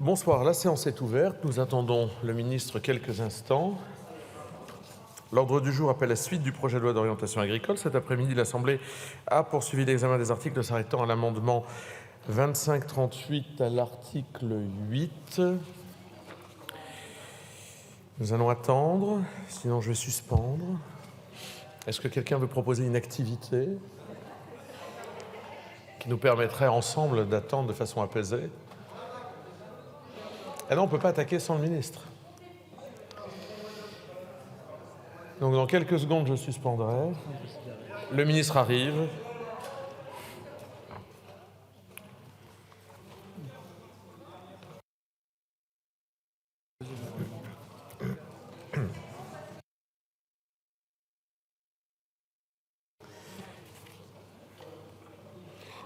Bonsoir, la séance est ouverte. Nous attendons le ministre quelques instants. L'ordre du jour appelle la suite du projet de loi d'orientation agricole. Cet après-midi, l'Assemblée a poursuivi l'examen des articles s'arrêtant à l'amendement 2538 à l'article 8. Nous allons attendre, sinon je vais suspendre. Est-ce que quelqu'un veut proposer une activité qui nous permettrait ensemble d'attendre de façon apaisée? Ah non, on ne peut pas attaquer sans le ministre. Donc dans quelques secondes, je suspendrai. Le ministre arrive.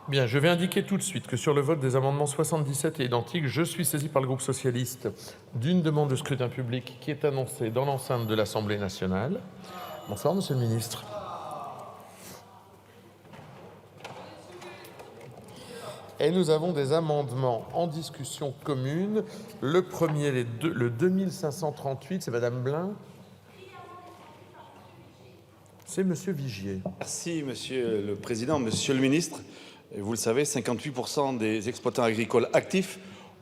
Bien, je vais indiquer tout de suite que sur le vote des amendements 77 et identiques, je suis saisi par le groupe socialiste d'une demande de scrutin public qui est annoncée dans l'enceinte de l'Assemblée nationale. Bonsoir, monsieur le ministre. Et nous avons des amendements en discussion commune. Le premier, le 2538, c'est madame Blin. C'est monsieur Vigier. Merci, monsieur le président. Monsieur le ministre, vous le savez, 58% des exploitants agricoles actifs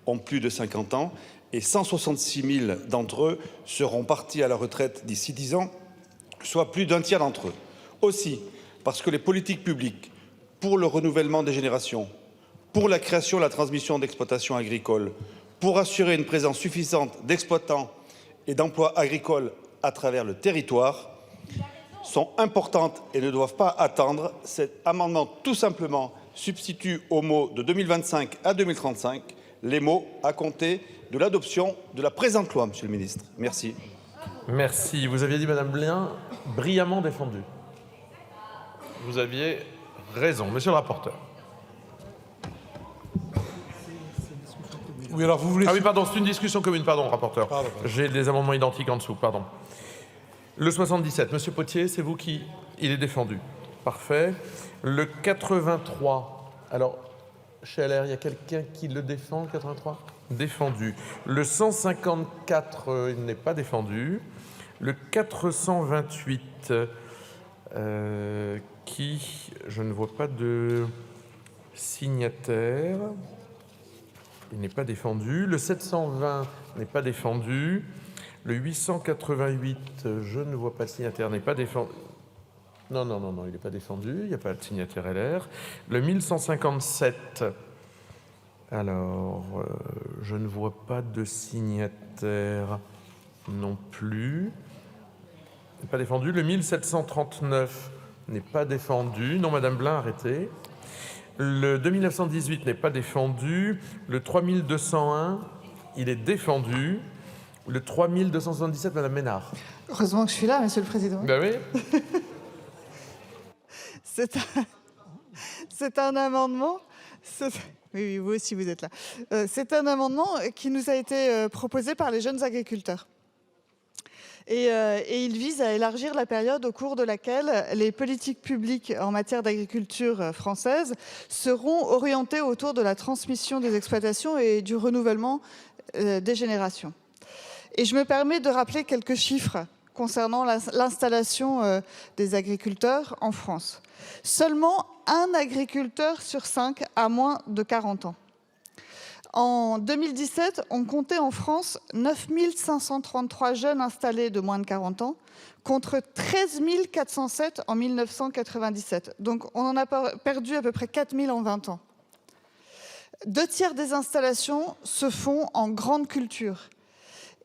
ont plus de 50 ans et 166 000 d'entre eux seront partis à la retraite d'ici 10 ans, soit plus d'un tiers d'entre eux. Aussi, parce que les politiques publiques pour le renouvellement des générations, pour la création et la transmission d'exploitations agricoles, pour assurer une présence suffisante d'exploitants et d'emplois agricoles à travers le territoire, sont importantes et ne doivent pas attendre. Cet amendement, tout simplement, substitue aux mots de 2025 à 2035 les mots à compter de l'adoption de la présente loi, monsieur le ministre. Merci. Merci. Vous aviez dit, madame Blin, brillamment défendu. Vous aviez raison. Monsieur le rapporteur. Oui, alors vous voulez... Ah oui, pardon, c'est une discussion commune, pardon, rapporteur. J'ai des amendements identiques en dessous, pardon. Le 77, monsieur Potier, c'est vous qui... Il est défendu. Parfait. Le 83, alors, chez LR, il y a quelqu'un qui le défend, le 83 ? Défendu. Le 154, il n'est pas défendu. Le 428, qui... Je ne vois pas de signataire. Il n'est pas défendu. Le 720 n'est pas défendu. Le 888, je ne vois pas de signataire, n'est pas défendu. Non, il n'est pas défendu. Il n'y a pas de signataire LR. Le 1157, alors, je ne vois pas de signataire non plus. Il n'est pas défendu. Le 1739 n'est pas défendu. Non, madame Blin, arrêtez. Le 2918 n'est pas défendu. Le 3201, il est défendu. Le 3277, madame Ménard. Heureusement que je suis là, monsieur le président. Ben oui. C'est un amendement... Oui, vous aussi, vous êtes là. C'est un amendement qui nous a été proposé par les jeunes agriculteurs. Et il vise à élargir la période au cours de laquelle les politiques publiques en matière d'agriculture française seront orientées autour de la transmission des exploitations et du renouvellement des générations. Et je me permets de rappeler quelques chiffres concernant l'installation des agriculteurs en France. Seulement un agriculteur sur 5 a moins de 40 ans. En 2017, on comptait en France 9 533 jeunes installés de moins de 40 ans, contre 13 407 en 1997. Donc on en a perdu à peu près 4 000 en 20 ans. 2 tiers des installations se font en grande culture.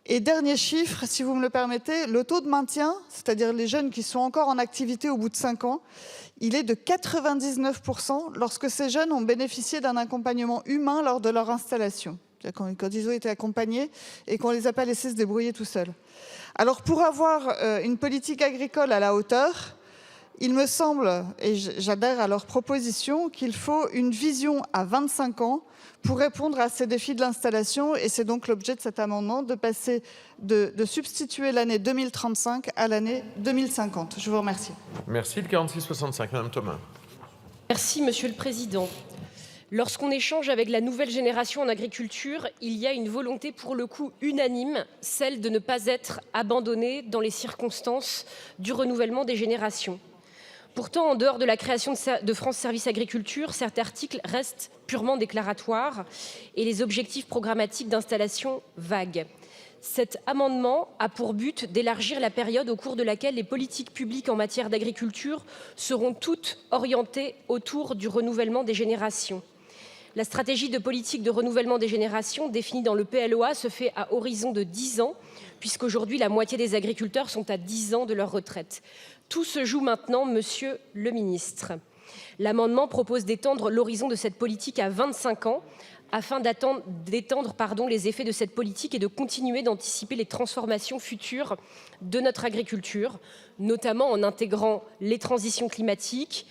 Et dernier chiffre, si vous me le permettez, le taux de maintien, c'est-à-dire les jeunes qui sont encore en activité au bout de 5 ans, il est de 99% lorsque ces jeunes ont bénéficié d'un accompagnement humain lors de leur installation. Quand ils ont été accompagnés et qu'on ne les a pas laissés se débrouiller tout seuls. Alors pour avoir une politique agricole à la hauteur, il me semble, et j'adhère à leur proposition, qu'il faut une vision à 25 ans pour répondre à ces défis de l'installation. Et c'est donc l'objet de cet amendement, de substituer l'année 2035 à l'année 2050. Je vous remercie. Merci. Le 46-65, madame Thomas. Merci, monsieur le président. Lorsqu'on échange avec la nouvelle génération en agriculture, il y a une volonté pour le coup unanime, celle de ne pas être abandonné dans les circonstances du renouvellement des générations. Pourtant, en dehors de la création de France Service Agriculture, certains articles restent purement déclaratoires et les objectifs programmatiques d'installation vagues. Cet amendement a pour but d'élargir la période au cours de laquelle les politiques publiques en matière d'agriculture seront toutes orientées autour du renouvellement des générations. La stratégie de politique de renouvellement des générations définie dans le PLOA se fait à horizon de 10 ans, puisqu'aujourd'hui la moitié des agriculteurs sont à 10 ans de leur retraite. Tout se joue maintenant, Monsieur le Ministre. L'amendement propose d'étendre l'horizon de cette politique à 25 ans, afin d'étendre les effets de cette politique et de continuer d'anticiper les transformations futures de notre agriculture, notamment en intégrant les transitions climatiques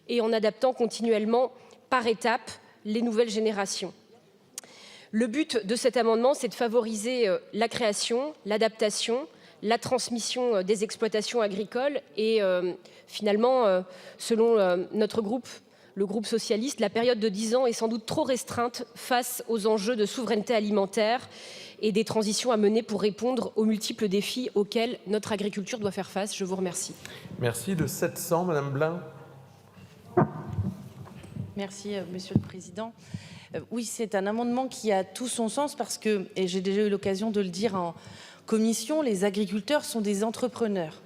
et en adaptant continuellement par étapes les nouvelles générations. Le but de cet amendement, c'est de favoriser la création, l'adaptation, la transmission des exploitations agricoles et finalement, selon notre groupe, le groupe socialiste, la période de 10 ans est sans doute trop restreinte face aux enjeux de souveraineté alimentaire et des transitions à mener pour répondre aux multiples défis auxquels notre agriculture doit faire face. Je vous remercie. Merci. Le 700, Madame Blin. Merci, Monsieur le Président. Oui, c'est un amendement qui a tout son sens parce que, et j'ai déjà eu l'occasion de le dire en commission, les agriculteurs sont des entrepreneurs.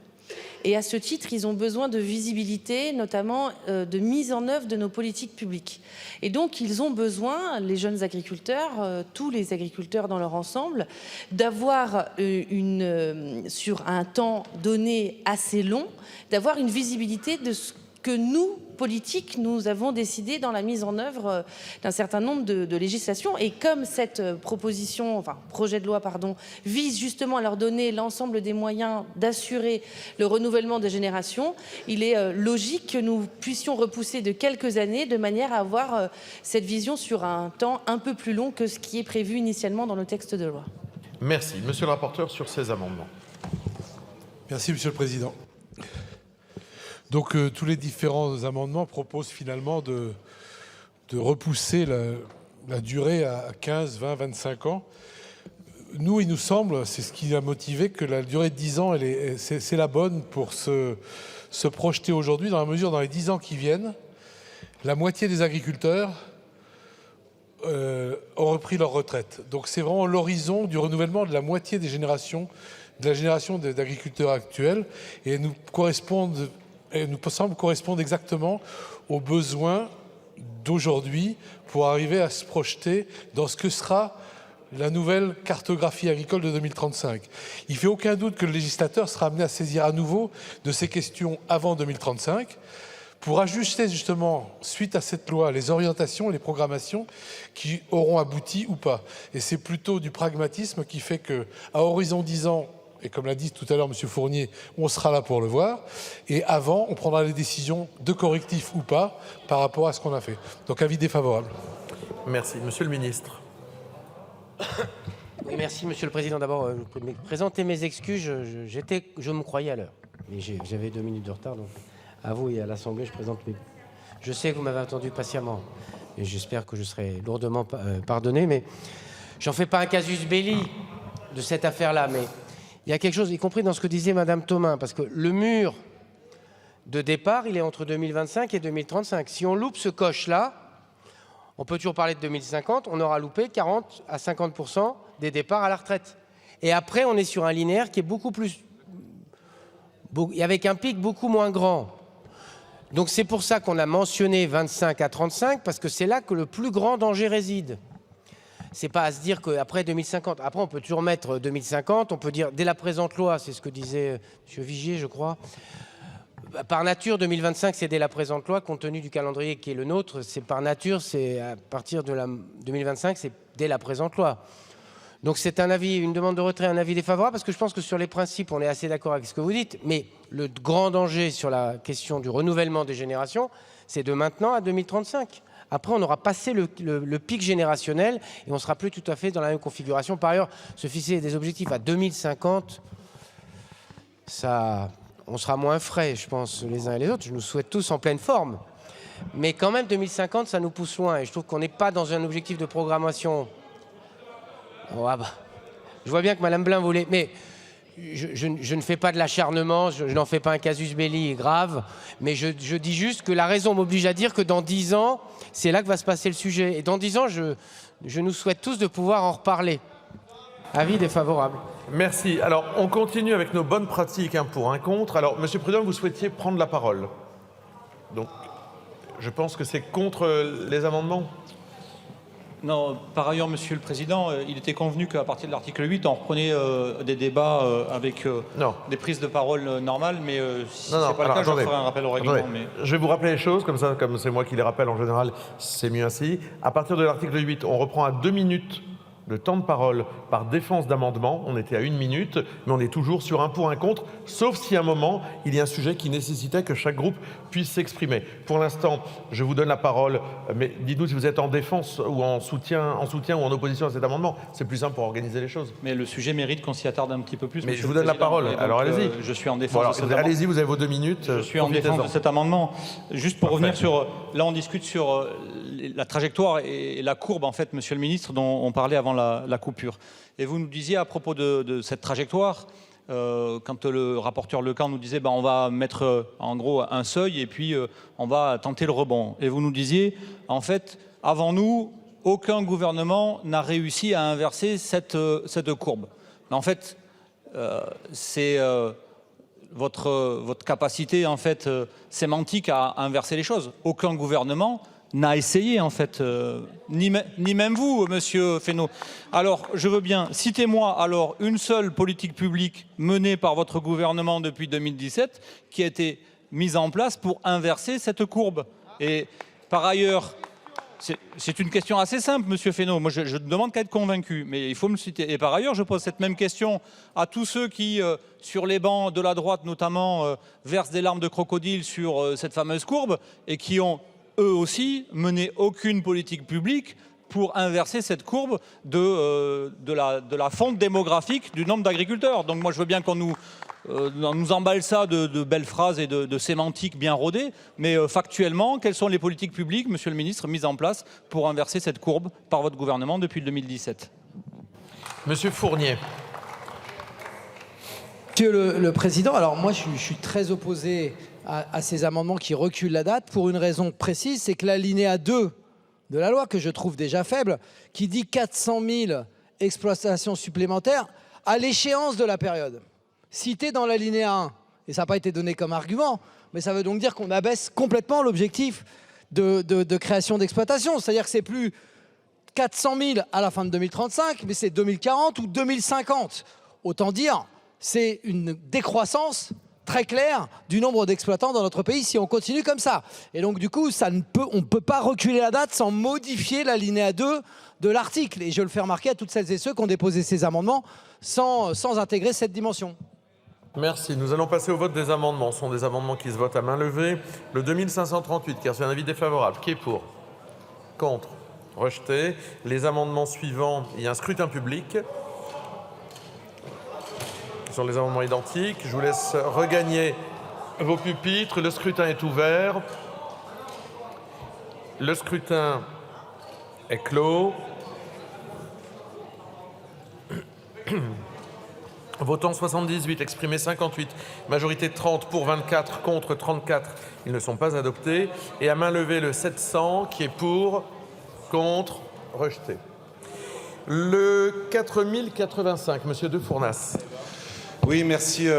Et à ce titre, ils ont besoin de visibilité, notamment de mise en œuvre de nos politiques publiques. Et donc, ils ont besoin, les jeunes agriculteurs, tous les agriculteurs dans leur ensemble, d'avoir sur un temps donné assez long, d'avoir une visibilité de ce que nous, politiques, nous avons décidé dans la mise en œuvre d'un certain nombre de législations. Et comme cette projet de loi, vise justement à leur donner l'ensemble des moyens d'assurer le renouvellement des générations, il est logique que nous puissions repousser de quelques années de manière à avoir cette vision sur un temps un peu plus long que ce qui est prévu initialement dans le texte de loi. Merci. Monsieur le rapporteur, sur ces amendements. Merci, Monsieur le Président. Donc tous les différents amendements proposent finalement de repousser la durée à 15, 20, 25 ans. Nous, il nous semble, c'est ce qui a motivé, que la durée de 10 ans, c'est la bonne pour se projeter aujourd'hui, dans la mesure, dans les 10 ans qui viennent, la moitié des agriculteurs ont repris leur retraite. Donc c'est vraiment l'horizon du renouvellement de la moitié des générations, de la génération d'agriculteurs actuels, et elles nous semble correspondre exactement aux besoins d'aujourd'hui pour arriver à se projeter dans ce que sera la nouvelle cartographie agricole de 2035. Il ne fait aucun doute que le législateur sera amené à saisir à nouveau de ces questions avant 2035 pour ajuster justement, suite à cette loi, les orientations et les programmations qui auront abouti ou pas. Et c'est plutôt du pragmatisme qui fait qu'à horizon 10 ans, et comme l'a dit tout à l'heure M. Fournier, on sera là pour le voir. Et avant, on prendra les décisions de correctif ou pas par rapport à ce qu'on a fait. Donc avis défavorable. Merci. Monsieur le ministre. Oui, merci Monsieur le Président. D'abord, je peux présenter mes excuses. Je me croyais à l'heure. Mais j'avais 2 minutes de retard. Donc à vous et à l'Assemblée, je présente mes... Je sais que vous m'avez attendu patiemment. Et j'espère que je serai lourdement pardonné. Mais j'en fais pas un casus belli de cette affaire-là. Mais il y a quelque chose, y compris dans ce que disait Madame Thomas, parce que le mur de départ, il est entre 2025 et 2035. Si on loupe ce coche-là, on peut toujours parler de 2050, on aura loupé 40 à 50% des départs à la retraite. Et après, on est sur un linéaire qui est beaucoup plus... avec un pic beaucoup moins grand. Donc c'est pour ça qu'on a mentionné 25 à 35, parce que c'est là que le plus grand danger réside. C'est pas à se dire qu'après 2050, après on peut toujours mettre 2050, on peut dire dès la présente loi, c'est ce que disait M. Vigier, je crois. Par nature, 2025, c'est dès la présente loi, compte tenu du calendrier qui est le nôtre, c'est par nature, c'est à partir de 2025, c'est dès la présente loi. Donc c'est un avis, une demande de retrait, un avis défavorable, parce que je pense que sur les principes, on est assez d'accord avec ce que vous dites, mais le grand danger sur la question du renouvellement des générations, c'est de maintenant à 2035. Après, on aura passé le pic générationnel et on ne sera plus tout à fait dans la même configuration. Par ailleurs, se fixer des objectifs à 2050, on sera moins frais, je pense, les uns et les autres. Je nous souhaite tous en pleine forme. Mais quand même, 2050, ça nous pousse loin. Et je trouve qu'on n'est pas dans un objectif de programmation. Oh, ah bah. Je vois bien que Mme Blin voulait... Mais je ne fais pas de l'acharnement, je n'en fais pas un casus belli grave. Mais je dis juste que la raison m'oblige à dire que dans 10 ans, c'est là que va se passer le sujet. Et dans 10 ans, je nous souhaite tous de pouvoir en reparler. Avis défavorable. Merci. Alors, on continue avec nos bonnes pratiques, un pour, un contre. Alors, Monsieur le Président, vous souhaitiez prendre la parole. Donc, je pense que c'est contre les amendements. Non, par ailleurs, Monsieur le Président, il était convenu qu'à partir de l'article 8, on reprenait des débats avec des prises de parole normales, mais si ce n'est pas le cas, je ferai un rappel au règlement. Mais... Je vais vous rappeler les choses, comme ça, comme c'est moi qui les rappelle en général, c'est mieux ainsi. À partir de l'article 8, on reprend à 2 minutes le temps de parole par défense d'amendement. On était à 1 minute, mais on est toujours sur un pour, un contre, sauf si à un moment, il y a un sujet qui nécessitait que chaque groupe puisse s'exprimer. Pour l'instant, je vous donne la parole, mais dites-nous si vous êtes en défense ou en soutien ou en opposition à cet amendement. C'est plus simple pour organiser les choses. Mais le sujet mérite qu'on s'y attarde un petit peu plus. Mais je vous donne la parole, alors allez-y. Je suis en défense de cet amendement. Allez-y, vous avez vos 2 minutes. Je suis en défense de cet amendement. Juste pour revenir sur... Là, on discute sur la trajectoire et la courbe, en fait, Monsieur le Ministre, dont on parlait avant la coupure. Et vous nous disiez à propos de cette trajectoire, quand le rapporteur Lecamp nous disait on va mettre en gros un seuil et puis on va tenter le rebond. Et vous nous disiez, en fait, avant nous, aucun gouvernement n'a réussi à inverser cette courbe. Mais en fait, c'est votre capacité en fait, sémantique à inverser les choses. Aucun gouvernement n'a essayé, en fait, ni même vous, Monsieur Fesneau. Alors, je veux bien, citez-moi alors une seule politique publique menée par votre gouvernement depuis 2017 qui a été mise en place pour inverser cette courbe. Et par ailleurs, c'est une question assez simple, Monsieur Fesneau. Moi, je ne demande qu'à être convaincu, mais il faut me le citer. Et par ailleurs, je pose cette même question à tous ceux qui, sur les bancs de la droite notamment, versent des larmes de crocodile sur cette fameuse courbe et qui ont eux aussi, mené aucune politique publique pour inverser cette courbe de la fonte démographique du nombre d'agriculteurs. Donc moi, je veux bien qu'on nous emballe ça de belles phrases et de sémantiques bien rodées, mais factuellement, quelles sont les politiques publiques, Monsieur le Ministre, mises en place pour inverser cette courbe par votre gouvernement depuis 2017 ? Monsieur Fournier. Monsieur le Président, alors moi, je suis très opposé à ces amendements qui reculent la date pour une raison précise, c'est que l'alinéa 2 de la loi, que je trouve déjà faible, qui dit 400 000 exploitations supplémentaires à l'échéance de la période, cité dans l'alinéa 1. Et ça n'a pas été donné comme argument, mais ça veut donc dire qu'on abaisse complètement l'objectif de création d'exploitation. C'est-à-dire que c'est plus 400 000 à la fin de 2035, mais c'est 2040 ou 2050. Autant dire, c'est une décroissance très clair du nombre d'exploitants dans notre pays si on continue comme ça. Et donc du coup, on ne peut pas reculer la date sans modifier l'alinéa 2 de l'article. Et je le fais remarquer à toutes celles et ceux qui ont déposé ces amendements sans intégrer cette dimension. Merci. Nous allons passer au vote des amendements. Ce sont des amendements qui se votent à main levée. Le 2538 qui a reçu un avis défavorable. Qui est pour? Contre? Rejeté. Les amendements suivants, il y a un scrutin public. Sur les amendements identiques. Je vous laisse regagner vos pupitres. Le scrutin est ouvert. Le scrutin est clos. Votant 78, exprimé 58, majorité 30 pour 24, contre 34. Ils ne sont pas adoptés. Et à main levée, le 700 qui est pour, contre, rejeté. Le 4085, Monsieur De Fournas. Oui, merci,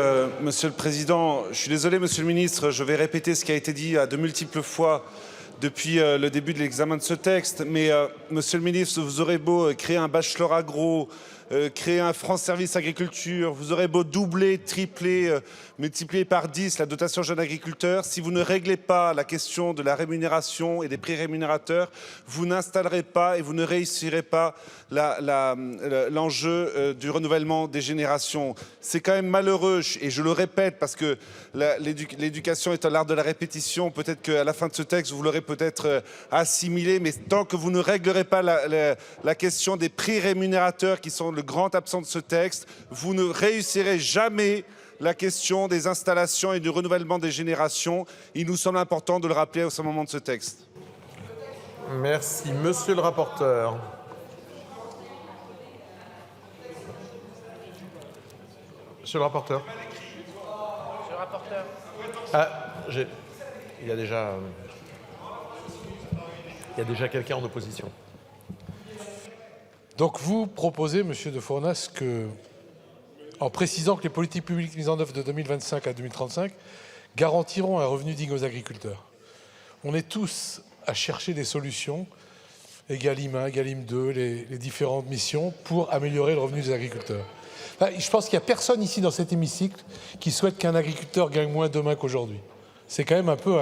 Monsieur le Président. Je suis désolé, Monsieur le Ministre, je vais répéter ce qui a été dit à de multiples fois depuis le début de l'examen de ce texte. Mais, Monsieur le Ministre, vous aurez beau créer un bachelor agro, créer un France Service Agriculture, vous aurez beau doubler, tripler, multiplier par 10 la dotation jeune agriculteur, si vous ne réglez pas la question de la rémunération et des prix rémunérateurs, vous n'installerez pas et vous ne réussirez pas l'enjeu du renouvellement des générations. C'est quand même malheureux, et je le répète parce que l'éducation est l'art de la répétition, peut-être qu'à la fin de ce texte, vous l'aurez peut-être assimilé, mais tant que vous ne réglerez pas la question des prix rémunérateurs qui sont le grand absent de ce texte, vous ne réussirez jamais la question des installations et du renouvellement des générations. Il nous semble important de le rappeler au moment de ce texte. Merci. Monsieur le rapporteur. Monsieur le rapporteur. Monsieur le rapporteur. Ah, il y a déjà quelqu'un en opposition. Donc vous proposez, Monsieur de Fournas, en précisant que les politiques publiques mises en œuvre de 2025 à 2035 garantiront un revenu digne aux agriculteurs. On est tous à chercher des solutions, Egalim 1, Egalim 2, les différentes missions, pour améliorer le revenu des agriculteurs. Enfin, je pense qu'il n'y a personne ici dans cet hémicycle qui souhaite qu'un agriculteur gagne moins demain qu'aujourd'hui. C'est quand même un peu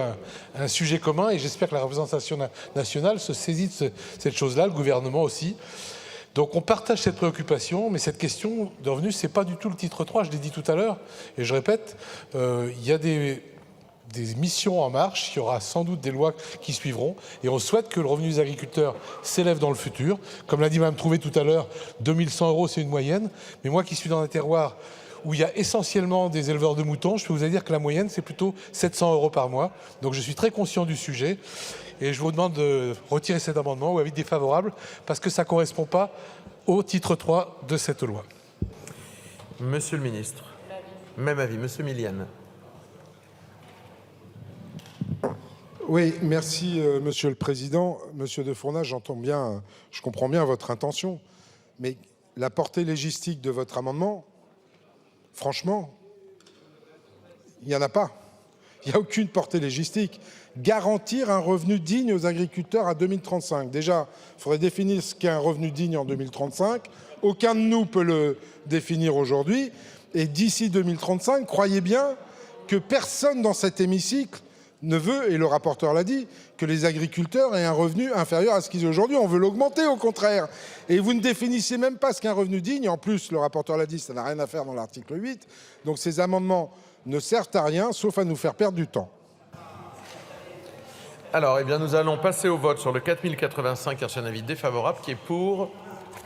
un sujet commun et j'espère que la représentation nationale se saisit de cette chose-là, le gouvernement aussi. Donc on partage cette préoccupation, mais cette question de revenus, ce n'est pas du tout le titre 3, je l'ai dit tout à l'heure, et je répète, il y a des missions en marche, il y aura sans doute des lois qui suivront, et on souhaite que le revenu des agriculteurs s'élève dans le futur. Comme l'a dit Mme Trouvé tout à l'heure, 2100 €, c'est une moyenne, mais moi qui suis dans un terroir où il y a essentiellement des éleveurs de moutons, je peux vous dire que la moyenne, c'est plutôt 700 € par mois. Donc je suis très conscient du sujet et je vous demande de retirer cet amendement ou avis défavorable parce que ça ne correspond pas au titre 3 de cette loi. Monsieur le ministre. Même avis. Monsieur Miliane. Oui, merci Monsieur le Président. Monsieur de Fournas, j'entends bien, je comprends bien votre intention, mais la portée légistique de votre amendement, franchement, il n'y en a pas. Il n'y a aucune portée légistique. Garantir un revenu digne aux agriculteurs à 2035. Déjà, il faudrait définir ce qu'est un revenu digne en 2035. Aucun de nous peut le définir aujourd'hui. Et d'ici 2035, croyez bien que personne dans cet hémicycle ne veut, et le rapporteur l'a dit, que les agriculteurs aient un revenu inférieur à ce qu'ils ont aujourd'hui. On veut l'augmenter, au contraire. Et vous ne définissez même pas ce qu'est un revenu digne. En plus, le rapporteur l'a dit, ça n'a rien à faire dans l'article 8. Donc ces amendements ne servent à rien, sauf à nous faire perdre du temps. Alors, eh bien, nous allons passer au vote sur le 4085, qui a reçu un avis défavorable, qui est pour,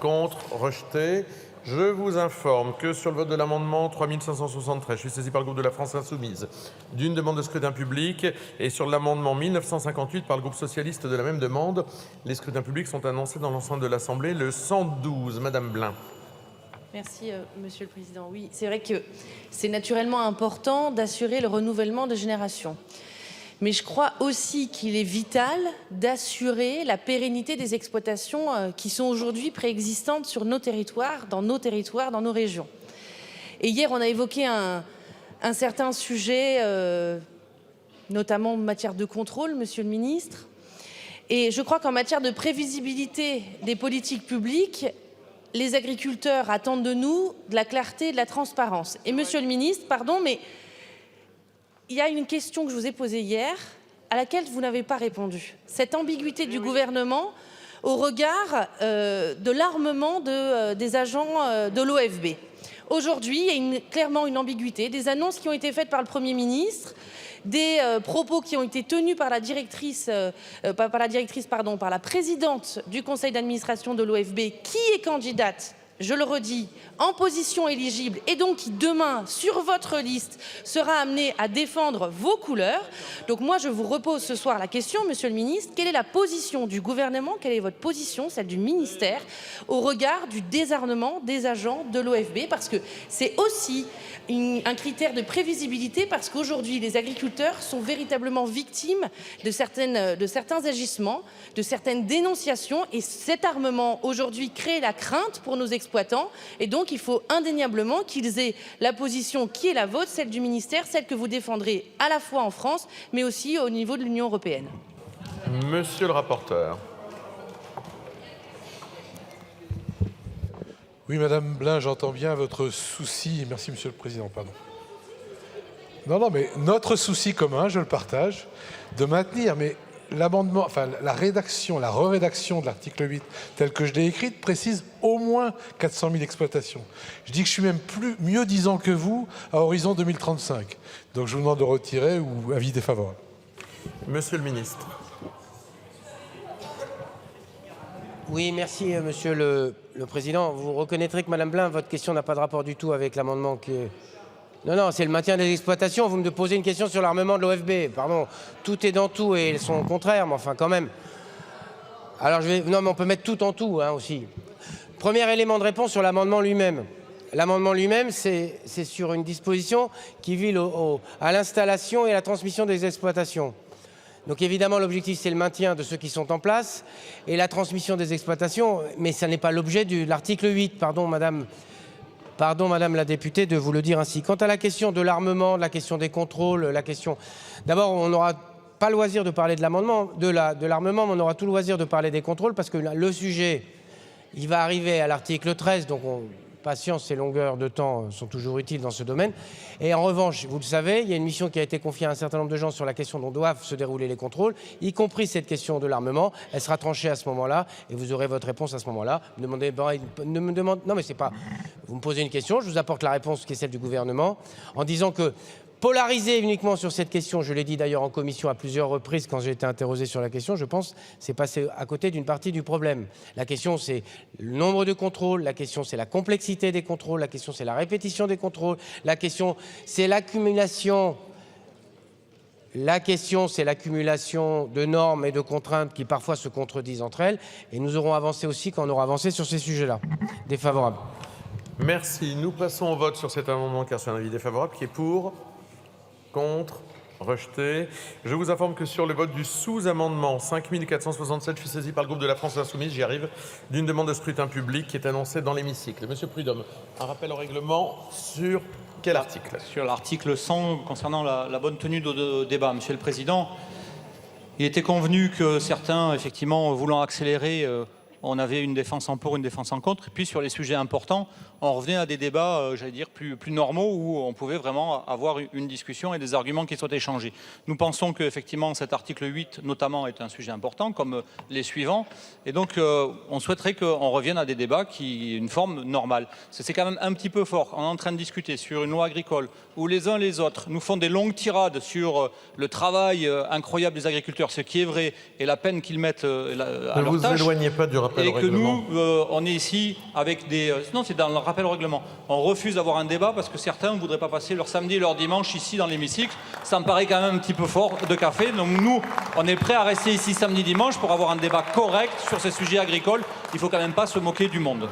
contre, rejeté. Je vous informe que sur le vote de l'amendement 3573, je suis saisi par le groupe de la France Insoumise d'une demande de scrutin public et sur l'amendement 1958 par le groupe socialiste de la même demande. Les scrutins publics sont annoncés dans l'enceinte de l'Assemblée. Le 112, Madame Blin. Merci, Monsieur le Président. Oui, c'est vrai que c'est naturellement important d'assurer le renouvellement de générations. Mais je crois aussi qu'il est vital d'assurer la pérennité des exploitations qui sont aujourd'hui préexistantes sur nos territoires, dans nos régions. Et hier, on a évoqué un certain sujet, notamment en matière de contrôle, Monsieur le Ministre. Et je crois qu'en matière de prévisibilité des politiques publiques, les agriculteurs attendent de nous de la clarté et de la transparence. Et Monsieur le Ministre, pardon, mais il y a une question que je vous ai posée hier, à laquelle vous n'avez pas répondu. Cette ambiguïté du gouvernement au regard de l'armement des agents de l'OFB. Aujourd'hui, il y a clairement une ambiguïté, des annonces qui ont été faites par le Premier ministre, des propos qui ont été tenus par la par la présidente du conseil d'administration de l'OFB, qui est candidate, je le redis, en position éligible et donc qui demain, sur votre liste, sera amené à défendre vos couleurs. Donc moi, je vous repose ce soir la question, Monsieur le Ministre, quelle est la position du gouvernement, quelle est votre position, celle du ministère, au regard du désarmement des agents de l'OFB? Parce que c'est aussi un critère de prévisibilité, parce qu'aujourd'hui, les agriculteurs sont véritablement victimes de certains agissements, de certaines dénonciations, et cet armement, aujourd'hui, crée la crainte pour nos exploitants, et donc il faut indéniablement qu'ils aient la position qui est la vôtre, celle du ministère, celle que vous défendrez à la fois en France, mais aussi au niveau de l'Union européenne. Monsieur le rapporteur. Oui, Madame Blin, j'entends bien votre souci. Merci, Monsieur le Président, pardon. Non, mais notre souci commun, je le partage, de maintenir, mais l'amendement, enfin la rédaction, la rédaction de l'article 8, tel que je l'ai écrite, précise au moins 400 000 exploitations. Je dis que je suis même mieux disant que vous à horizon 2035. Donc je vous demande de retirer ou avis défavorable. Monsieur le ministre. Oui, merci, Monsieur le Président. Vous reconnaîtrez que, Madame Blin, votre question n'a pas de rapport du tout avec l'amendement Non, non, c'est le maintien des exploitations. Vous me posez une question sur l'armement de l'OFB. Pardon, tout est dans tout et ils sont contraires, mais enfin quand même. Alors non, mais on peut mettre tout en tout hein, aussi. Premier élément de réponse sur l'amendement lui-même. L'amendement lui-même, c'est sur une disposition qui vise à l'installation et à la transmission des exploitations. Donc évidemment, l'objectif, c'est le maintien de ceux qui sont en place et la transmission des exploitations, mais ça n'est pas l'objet de l'article 8. Pardon, madame la députée, de vous le dire ainsi. Quant à la question de l'armement, la question des contrôles, la question... D'abord, on n'aura pas le loisir de parler de l'armement, mais on aura tout le loisir de parler des contrôles, parce que le sujet, il va arriver à l'article 13, donc patience et longueur de temps sont toujours utiles dans ce domaine. Et en revanche, vous le savez, il y a une mission qui a été confiée à un certain nombre de gens sur la question dont doivent se dérouler les contrôles, y compris cette question de l'armement. Elle sera tranchée à ce moment-là et vous aurez votre réponse à ce moment-là. Non, mais c'est pas... Vous me posez une question, je vous apporte la réponse qui est celle du gouvernement, en disant que polariser uniquement sur cette question, je l'ai dit d'ailleurs en commission à plusieurs reprises quand j'ai été interrogé sur la question, je pense c'est passer à côté d'une partie du problème. La question c'est le nombre de contrôles, la question c'est la complexité des contrôles, la question c'est la répétition des contrôles, la question c'est l'accumulation. La question, c'est l'accumulation de normes et de contraintes qui parfois se contredisent entre elles. Et nous aurons avancé aussi quand on aura avancé sur ces sujets-là. Défavorable. Merci. Nous passons au vote sur cet amendement car c'est un avis défavorable qui est pour. Contre, rejeté. Je vous informe que sur le vote du sous-amendement 5467, je suis saisi par le groupe de la France Insoumise, j'y arrive, d'une demande de scrutin public qui est annoncée dans l'hémicycle. Monsieur Prudhomme, un rappel au règlement sur quel article? Sur l'article 100 concernant la bonne tenue de débat. Monsieur le Président, il était convenu que certains, effectivement, voulant accélérer, on avait une défense en pour, une défense en contre. Et puis sur les sujets importants, on revenait à des débats, j'allais dire, plus normaux, où on pouvait vraiment avoir une discussion et des arguments qui soient échangés. Nous pensons qu'effectivement, cet article 8, notamment, est un sujet important, comme les suivants. Et donc, on souhaiterait qu'on revienne à des débats qui aient une forme normale. C'est quand même un petit peu fort. On est en train de discuter sur une loi agricole où les uns les autres nous font des longues tirades sur le travail incroyable des agriculteurs, ce qui est vrai, et la peine qu'ils mettent à leur tâche. Ne vous éloignez pas du rappel au règlement. Et que nous, on est ici avec des... non, c'est dans le rappel au règlement. On refuse d'avoir un débat parce que certains ne voudraient pas passer leur samedi et leur dimanche ici dans l'hémicycle. Ça me paraît quand même un petit peu fort de café. Donc nous, on est prêts à rester ici samedi, dimanche pour avoir un débat correct sur ces sujets agricoles. Il ne faut quand même pas se moquer du monde.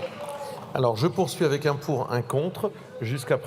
Alors, je poursuis avec un pour, un contre, jusqu'à